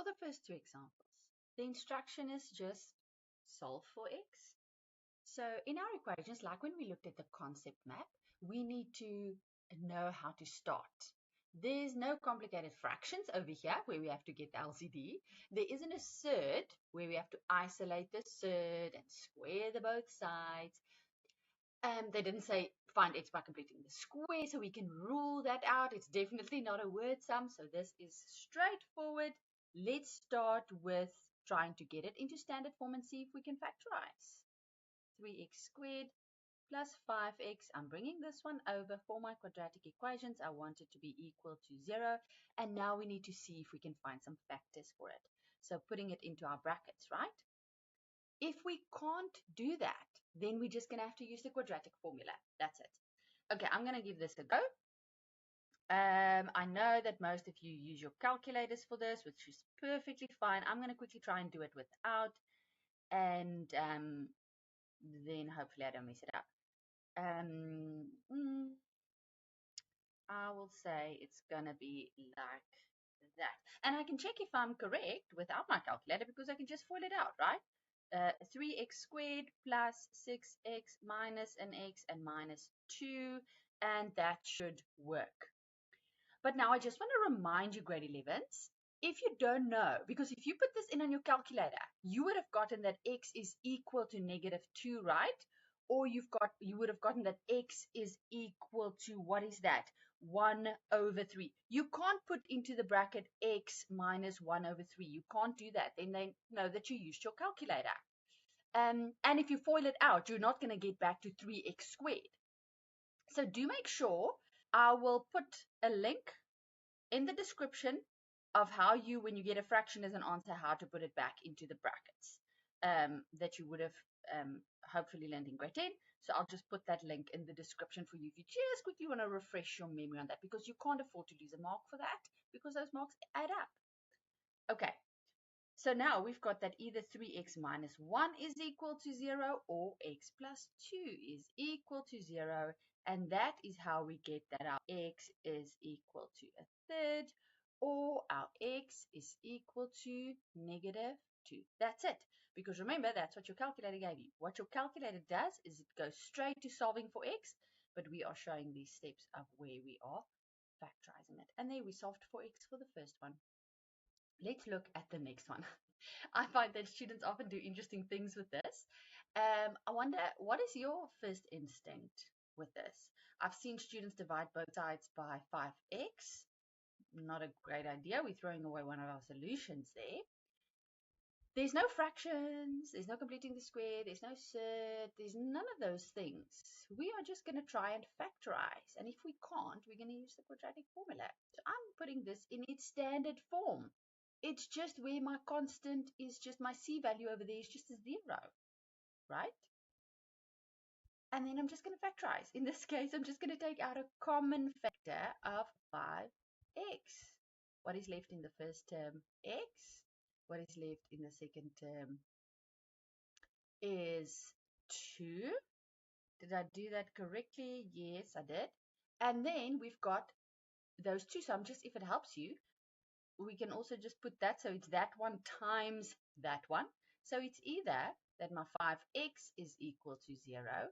For the first two examples, the instruction is just solve for x. So in our equations, like when we looked at the concept map, we need to know how to start. There's no complicated fractions over here where we have to get the LCD. There isn't a surd where we have to isolate the surd and square the both sides. They didn't say find x by completing the square, so we can rule that out. It's definitely not a word sum, so this is straightforward. Let's start with trying to get it into standard form and see if we can factorize. 3x squared plus 5x. I'm bringing this one over for my quadratic equations. I want it to be equal to 0. And now we need to see if we can find some factors for it. So putting it into our brackets, right? If we can't do that, then we're just going to have to use the quadratic formula. That's it. Okay, I'm going to give this a go. I know that most of you use your calculators for this, which is perfectly fine. I'm going to quickly try and do it without, and then hopefully I don't mess it up. I will say it's going to be like that. And I can check if I'm correct without my calculator because I can just FOIL it out, right? 3x squared plus 6x minus an x and minus 2, and that should work. But now I just want to remind you, grade 11s, if you don't know, because if you put this in on your calculator, you would have gotten that x is equal to -2, right? Or you would have gotten that x is equal to, what is that? 1/3. You can't put into the bracket x minus 1/3. You can't do that. Then they know that you used your calculator. And if you FOIL it out, you're not going to get back to 3x squared. So do make sure, I will put a link in the description of how you, when you get a fraction as an answer, how to put it back into the brackets that you would have hopefully learned in grade 10. So I'll just put that link in the description for you if you just quickly want to refresh your memory on that, because you can't afford to lose a mark for that because those marks add up. Okay, so now we've got that either 3x minus 1 is equal to 0 or x plus 2 is equal to 0. And that is how we get that our x is equal to 1/3 or our x is equal to -2. That's it. Because remember, that's what your calculator gave you. What your calculator does is it goes straight to solving for x, but we are showing these steps of where we are factorizing it. And there we solved for x for the first one. Let's look at the next one. I find that students often do interesting things with this. I wonder, what is your first instinct with this? I've seen students divide both sides by 5x. Not a great idea. We're throwing away one of our solutions there. There's no fractions, there's no completing the square, there's no surd, there's none of those things. We are just going to try and factorize. And if we can't, we're going to use the quadratic formula. So I'm putting this in its standard form. It's just where my constant is just my C value over there is just a 0, right? And then I'm just going to factorize. In this case, I'm just going to take out a common factor of 5x. What is left in the first term? X. What is left in the second term is 2. Did I do that correctly? Yes, I did. And then we've got those two. So I'm just, if it helps you, we can also just put that. So it's that one times that one. So it's either that my 5x is equal to 0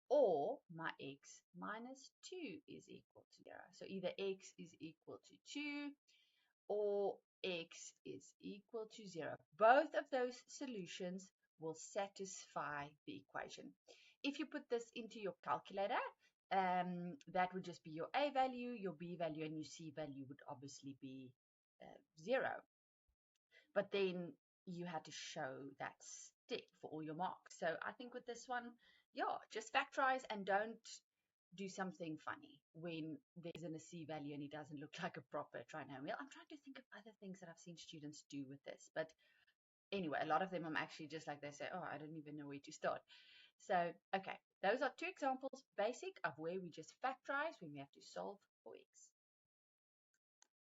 or my x minus 2 is equal to 0. So either x is equal to 2 or x is equal to 0. Both of those solutions will satisfy the equation. If you put this into your calculator, that would just be your a value, your b value, and your c value would obviously be 0. But then you had to show that step for all your marks. So I think with this one, yeah, just factorize and don't do something funny when there's an C value and it doesn't look like a proper trinomial. I'm trying to think of other things that I've seen students do with this, but anyway, a lot of them I'm actually just like, they say, oh, I don't even know where to start. So, okay, those are two examples, basic, of where we just factorize when we have to solve for x.